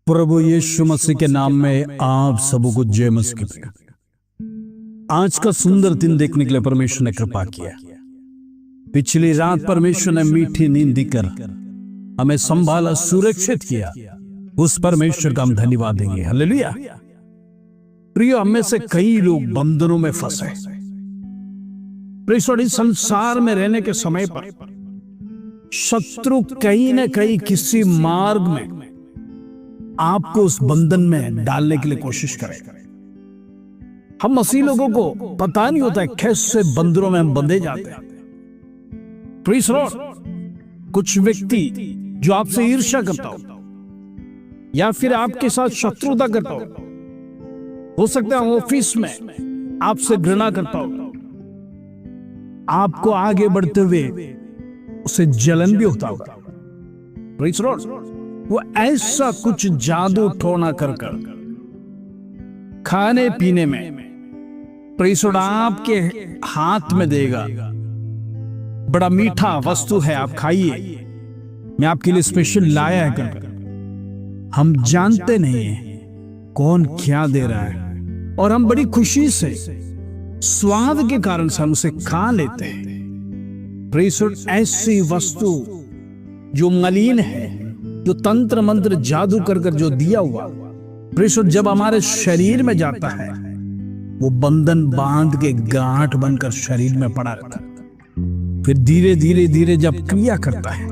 प्रभु यीशु मसीह के नाम में आप सबको जय मसीह। आज का सुंदर दिन देखने के लिए परमेश्वर ने कृपा किया। पिछली रात परमेश्वर ने मीठी नींद देकर हमें संभाला, सुरक्षित किया। उस परमेश्वर का हम धन्यवाद देंगे। हालेलुया। प्रियो, हम में से कई लोग बंधनों में फंसे। प्रियो, इस संसार में रहने के समय पर शत्रु कहीं न कहीं किसी मार्ग में आपको उस बंधन में डालने के लिए कोशिश करेगा। हम मसीह लोगों को पता नहीं होता है कैसे बंधनों में हम बंधे जाते हैं। प्रीस लॉर्ड, कुछ व्यक्ति जो आपसे ईर्ष्या करता हो या फिर आपके साथ शत्रुता करता हो सकता है ऑफिस में आपसे घृणा करता हो, आपको आगे बढ़ते हुए उसे जलन भी होता होगा। प्रीस लॉर्ड, वो ऐसा कुछ जादू टोना कर खाने पीने में प्रीसोड आपके हाथ में देगा। बड़ा मीठा वस्तु है, आप खाइए, मैं आपके लिए स्पेशल लाया है कर। हम जानते नहीं है कौन क्या दे रहा है और हम बड़ी खुशी से स्वाद के कारण से हम उसे खा लेते हैं। प्रीसोड ऐसी वस्तु जो मलिन है, जो तंत्र मंत्र जादू कर जो दिया हुआ प्रेषण जब हमारे शरीर में जाता है, वो बंधन बांध के गांठ बनकर शरीर में पड़ा रहता है। फिर धीरे धीरे धीरे जब क्रिया करता है,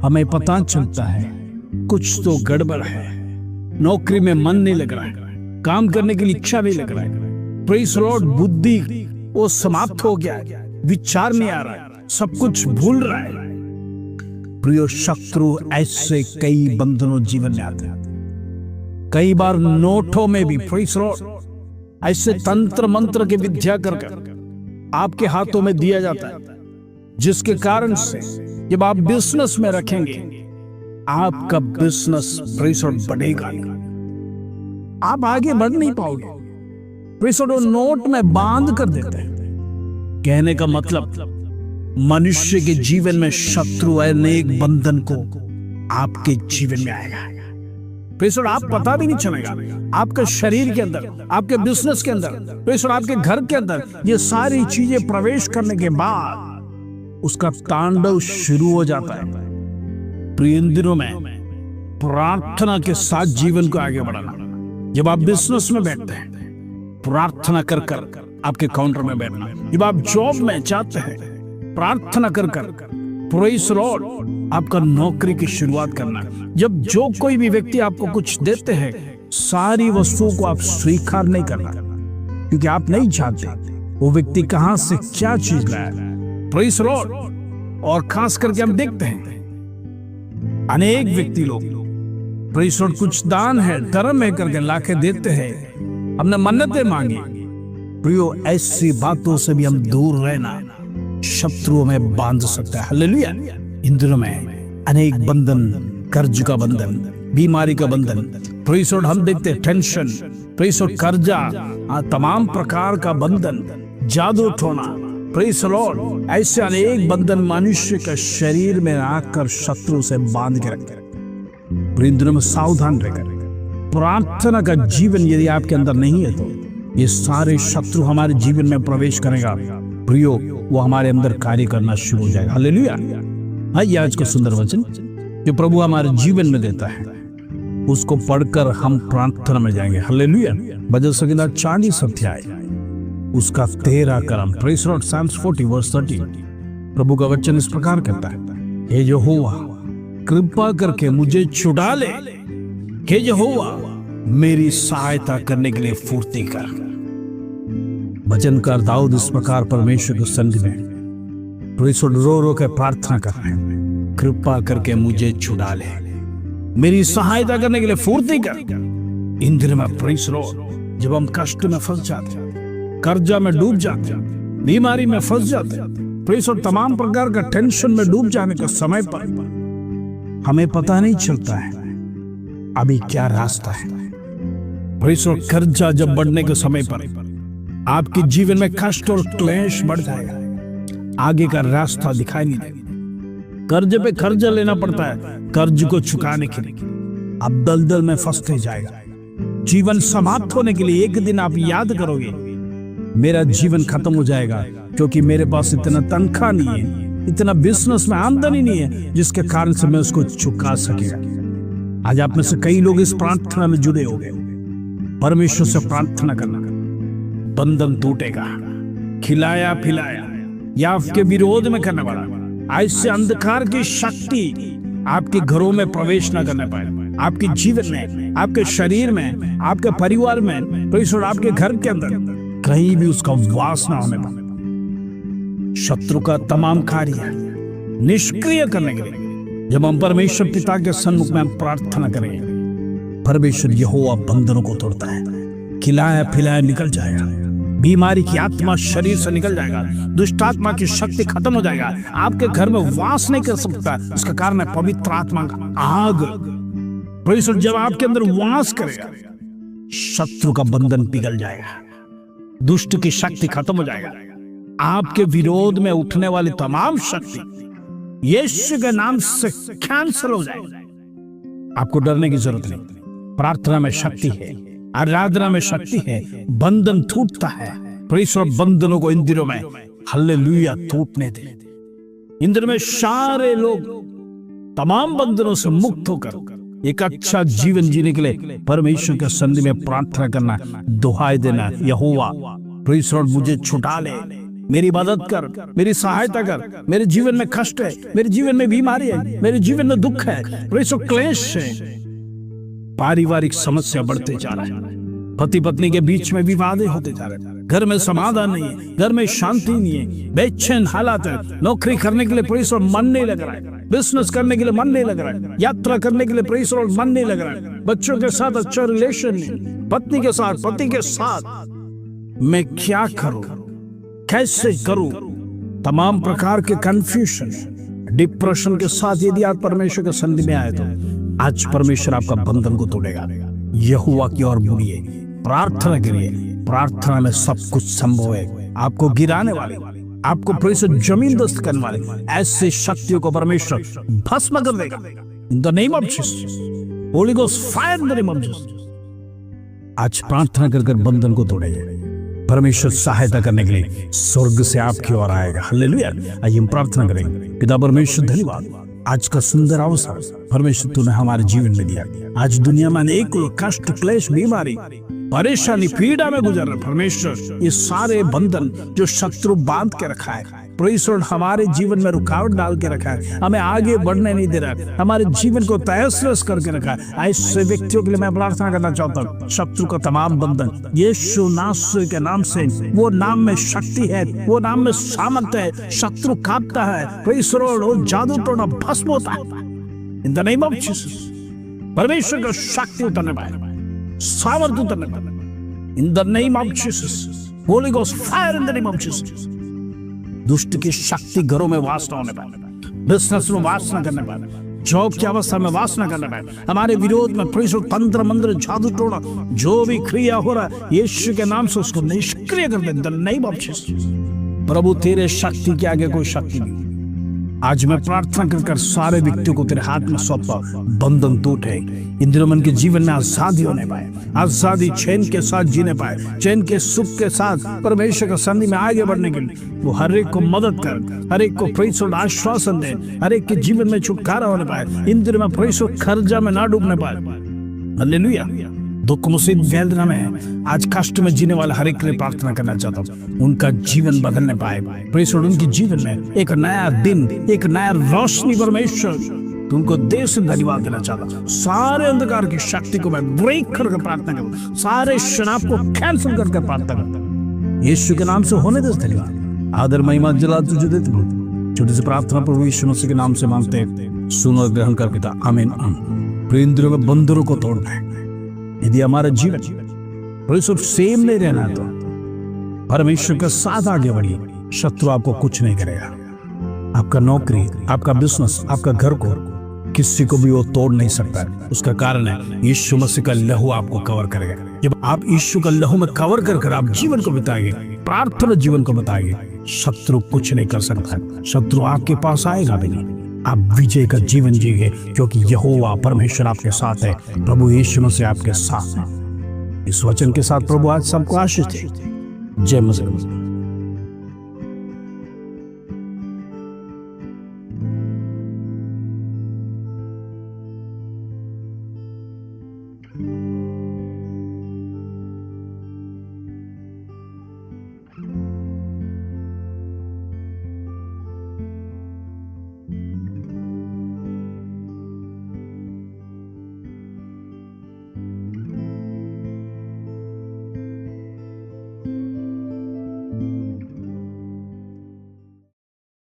हमें पता चलता है कुछ तो गड़बड़ है। नौकरी में मन नहीं लग रहा है, काम करने की इच्छा नहीं लग रहा है। प्रेज़ लॉर्ड, बुद्धि वो समाप्त हो गया है, विचार नहीं आ रहा है, सब कुछ भूल रहा है। प्रियो, शत्रु ऐसे कई बंधनों जीवन में आते हैं। कई बार नोटों में भी प्रेज़ लॉर्ड ऐसे तंत्र मंत्र की विद्या कर आपके हाथों में दिया जाता है, जिसके कारण से जब आप बिजनेस में रखेंगे, आपका बिजनेस प्रेज़ लॉर्ड बढ़ेगा, आप आगे बढ़ नहीं पाओगे। प्रेज़ लॉर्ड नोट में बांध कर देते हैं। कहने का मतलब, मनुष्य के जीवन में शत्रु अनेक बंधन को आपके जीवन में आएगा। प्रेषण आप पता भी नहीं चलेगा। आपके शरीर के अंदर, आपके बिजनेस के अंदर, प्रेषण आपके घर के अंदर, ये सारी चीजें प्रवेश करने के बाद उसका तांडव शुरू हो जाता है। प्रिय, इन दिनों में प्रार्थना के साथ जीवन को आगे बढ़ाना। जब आप बिजनेस में बैठते हैं, प्रार्थना कर आपके काउंटर में बैठना। जब आप जॉब में जाते हैं, प्रार्थना कर प्रेज़ लॉर्ड आपका नौकरी की शुरुआत करना। जब जो कोई भी व्यक्ति आपको कुछ देते हैं, सारी वस्तुओं को आप स्वीकार नहीं करना, क्योंकि आप नहीं जानते वो व्यक्ति कहां से क्या चीज लाया। प्रेज़ लॉर्ड, और खास करके हम देखते हैं अनेक व्यक्ति लोग प्रेज़ लॉर्ड कुछ दान है, धर्म है करके लाके देते हैं, हमने मन्नतें मांगी। प्रियो, ऐसी बातों से भी हम दूर रहना, शत्रुओं में बांध सकता है। हालेलुया। इन दिनों में अनेक बंधन, कर्ज का बंधन, बीमारी का बंधन, प्रेज़ लॉर्ड हम देखते हैं टेंशन, प्रेज़ लॉर्ड कर्जा, तमाम प्रकार का बंधन, जादू टोना, प्रेज़ लॉर्ड ऐसे अनेक बंधन मनुष्य के शरीर में आकर शत्रु से बांध के रखते। इन दिनों में सावधान रहकर प्रार्थना का जीवन यदि आपके अंदर नहीं है, तो ये सारे शत्रु हमारे जीवन में प्रवेश करेगा। प्रियो, वो हमारे अंदर कार्य करना शुरू हो जाएगा। हालेलुया। आइए आज का सुंदर वचन जो प्रभु हमारे जीवन में देता है, उसको पढ़कर हम प्रार्थना में जाएंगे। हालेलुया। भजन संहिता 40 अध्याय उसका 13 क्रम, प्रेज़ लॉर्ड, साम्स 40 वर्स 13। प्रभु का वचन इस प्रकार कहता है, हे यहोवा कृपा करके मुझे छुड़ा ले, हे यहोवा मेरी सहायता करने के लिए फुर्ती कर। भजनकार दाऊद इस प्रकार परमेश्वर के सन्निधि में प्रेज़ लॉर्ड रो रो के प्रार्थना कर रहे हैं, कृपा करके मुझे छुड़ा ले, मेरी सहायता करने के लिए फुर्ती कर। इन दिनों में प्रेज़ लॉर्ड जब हम कष्ट में फंस जाते हैं, कर्जा में डूब जाते हैं, बीमारी में फंस जाते हैं, प्रेज़ लॉर्ड तमाम प्रकार का टेंशन में डूब जाने के समय पर हमें पता नहीं चलता है अभी क्या रास्ता है। प्रेज़ लॉर्ड कर्जा जब बढ़ने के समय पर आपके जीवन में कष्ट और क्लेश बढ़ जाएगा, आगे का रास्ता दिखाई नहीं देगा। कर्ज पे कर्ज लेना पड़ता है कर्ज को चुकाने के लिए। आप दलदल में फंसते जाएगा। जीवन समाप्त होने के लिए एक दिन आप याद करोगे, मेरा जीवन खत्म हो जाएगा क्योंकि मेरे पास इतना तनख्वाह नहीं है, इतना बिजनेस में आमदनी नहीं है जिसके कारण से मैं उसको चुका सकेगा। आज आप में से कई लोग इस प्रार्थना में जुड़े हो गए। परमेश्वर से प्रार्थना करना, बंधन टूटेगा। खिलाया पिलाया या आपके विरोध में करने वाला ऐसे अंधकार की शक्ति आपके घरों में प्रवेश न करने पाए, आपके जीवन में, आपके शरीर में, आपके परिवार में, परमेश्वर आपके घर के अंदर कहीं भी उसका वास ना होने पाए। शत्रु का तमाम कार्य निष्क्रिय करने के लिए जब हम परमेश्वर पिता के सन्मुख में हम प्रार्थना करेंगे, परमेश्वर यहोवा बंधनों को तोड़ता है। खिलाया पिलाया निकल जाएगा, बीमारी की आत्मा शरीर से निकल जाएगा, दुष्ट आत्मा की शक्ति खत्म हो जाएगा, आपके घर में वास नहीं कर सकता। इसका कारण है पवित्र आत्मा का आग। परमेश्वर जब आपके अंदर वास करेगा, शत्रु का बंधन पिघल जाएगा, दुष्ट की शक्ति खत्म हो जाएगा। आपके विरोध में उठने वाली तमाम शक्ति यीशु के नाम से कैंसल हो जाएगा। आपको डरने की जरूरत नहीं। प्रार्थना में शक्ति है, आराधना में शक्ति है, बंधन टूटता है। परमेश्वर बंधनों को इन दिनों में हालेलुया टूटने दे। इन दिनों में सारे लोग तमाम बंधनों से मुक्त होकर एक अच्छा जीवन जीने के लिए परमेश्वर के सन्निधि में प्रार्थना करना, दुहाई देना, यहोवा परमेश्वर मुझे छुटा ले, मेरी मदद कर, मेरी सहायता कर, मेरे जीवन में कष्ट है, मेरे जीवन में बीमारी है, मेरे जीवन में दुख है, परमेश्वर क्लेश है, पारिवारिक समस्या बढ़ते जा रहा है, पति पत्नी के बीच में विवाद होते जा रहे हैं, घर में समाधान नहीं है, घर में शांति नहीं है, बेचैन हालात है, नौकरी करने के लिए परमेश्वर मन नहीं लग रहा है, बिजनेस करने के लिए मन नहीं लग रहा है, यात्रा करने के लिए परमेश्वर मन नहीं लग रहा है, बच्चों के साथ अच्छा रिलेशन नहीं, पत्नी के साथ, पति के साथ, मैं क्या करूं, कैसे करूं, तमाम प्रकार के कंफ्यूजन, डिप्रेशन के साथ यदि आप परमेश्वर के सन्निधि में आए तो आज परमेश्वर आपका बंधन को तोड़ेगा। यहोवा की ओर मुड़िए, प्रार्थना करिए। प्रार्थना में सब कुछ संभव है। आपको गिराने वाले, आपको परमेश्वर जमीन दोस्त करने वाले ऐसे शक्तियों को परमेश्वर भस्म कर देगा। In the name of Jesus, Holi ghost fire in the name of Jesus. आज प्रार्थना कर बंधन को तोड़ेगा। परमेश्वर सहायता करने के लिए स्वर्ग से आपकी ओर आएगा। हालेलुया। आइए हम प्रार्थना करेंगे। पिता परमेश्वर धन्यवाद, आज का सुंदर अवसर परमेश्वर तूने हमारे जीवन में दिया। आज दुनिया में अनेक कष्ट, क्लेश, बीमारी, परेशानी, पीड़ा में गुजर रहे परमेश्वर, ये सारे बंधन जो शत्रु बांध के रखा है, परमेश्वर हमारे जीवन में रुकावट डाल के रखा है, हमें आगे बढ़ने नहीं दे रहा, हमारे जीवन को तहस करके रखा है, ऐसे व्यक्तियों के लिए मैं प्रार्थना करना चाहता हूँ। शत्रु का तमाम बंधन यीशु नासरी के नाम से, वो नाम में शक्ति है, वो नाम में सामर्थ्य है, शत्रु कांपता है, परमेश्वर और जादू टोना भस्म होता है। In the name of Jesus, परमेश्वर का शक्ति उतरने पाए, सामर्थ्य उतरने पाए। In the name of Jesus, Holi ghost fire in the name of Jesus. दुष्ट की शक्ति घरों में वास न होने पाए, बिजनेस में वास न करने पाए, जॉब की अवस्था में वास न करने पाए, हमारे विरोध में परमेश्वर तंत्र मंत्र जादू टोना जो भी क्रिया हो रहा है यीशु के नाम से उसको निष्क्रिय कर दे। नहीं बख्शिश प्रभु, तेरे शक्ति के आगे कोई शक्ति नहीं। आज मैं प्रार्थना कर सारे व्यक्तियों को तेरे हाथ में सौंपा, बंधन टूटे, इन दिनों मन के जीवन में आजादी होने पाए, आजादी चैन के साथ जीने पाए, चैन के सुख के साथ परमेश्वर के सन्निधि में आगे बढ़ने के लिए वो हर एक को मदद कर, हर एक को परमेश्वर आश्वासन दे, हर एक के जीवन में छुटकारा होने पाए, इन दिनों में परमेश्वर कर्जा में ना डूबने पाए। हालेलुया। दुख मुसीबत वेदना में आज कष्ट में जीने वाले हर एक के लिए प्रार्थना करना चाहता हूँ, उनका जीवन बदलने पाए परमेश्वर, उनके जीवन में एक नया दिन, एक नया रोशनी परमेश्वर तुमको देर से धन्यवाद देना चाहता हूँ। सारे अंधकार की शक्ति को मैं ब्रेक करके प्रार्थना करूँ, सारे शराब को कैंसिल करके प्रार्थना करता हूँ, यीशु के नाम से होने दे। धन्यवाद, आदर, महिमा, जला तुझे देते हैं। छोटी सी प्रार्थना प्रभु यीशु मसीह के नाम से मांगते हैं, सुनो और ग्रहण कर पिता, आमीन। प्रेंद्रों में बंदरों को तोड़ना है। यदि हमारा जीवन परमेश्वर सेम नहीं रहना तो परमेश्वर के साथ आगे बढ़िए, शत्रु आपको कुछ नहीं करेगा। आपका नौकरी, आपका बिजनेस, आपका घर को किसी को भी वो तोड़ नहीं सकता है। उसका कारण है यीशु मसीह का लहू आपको कवर करेगा। जब आप यीशु का लहू में कवर कर आप जीवन को बिताएंगे, प्रार्थना जीवन को बिताएंगे, शत्रु कुछ नहीं कर सकता। शत्रु आपके पास आएगा भी नहीं, आप विजय का जीवन जिए, क्योंकि यहोवा परमेश्वर आपके साथ है, प्रभु यीशु मसीह आपके साथ है। इस वचन के साथ प्रभु आज सबको आशीष दे। जय मसीह।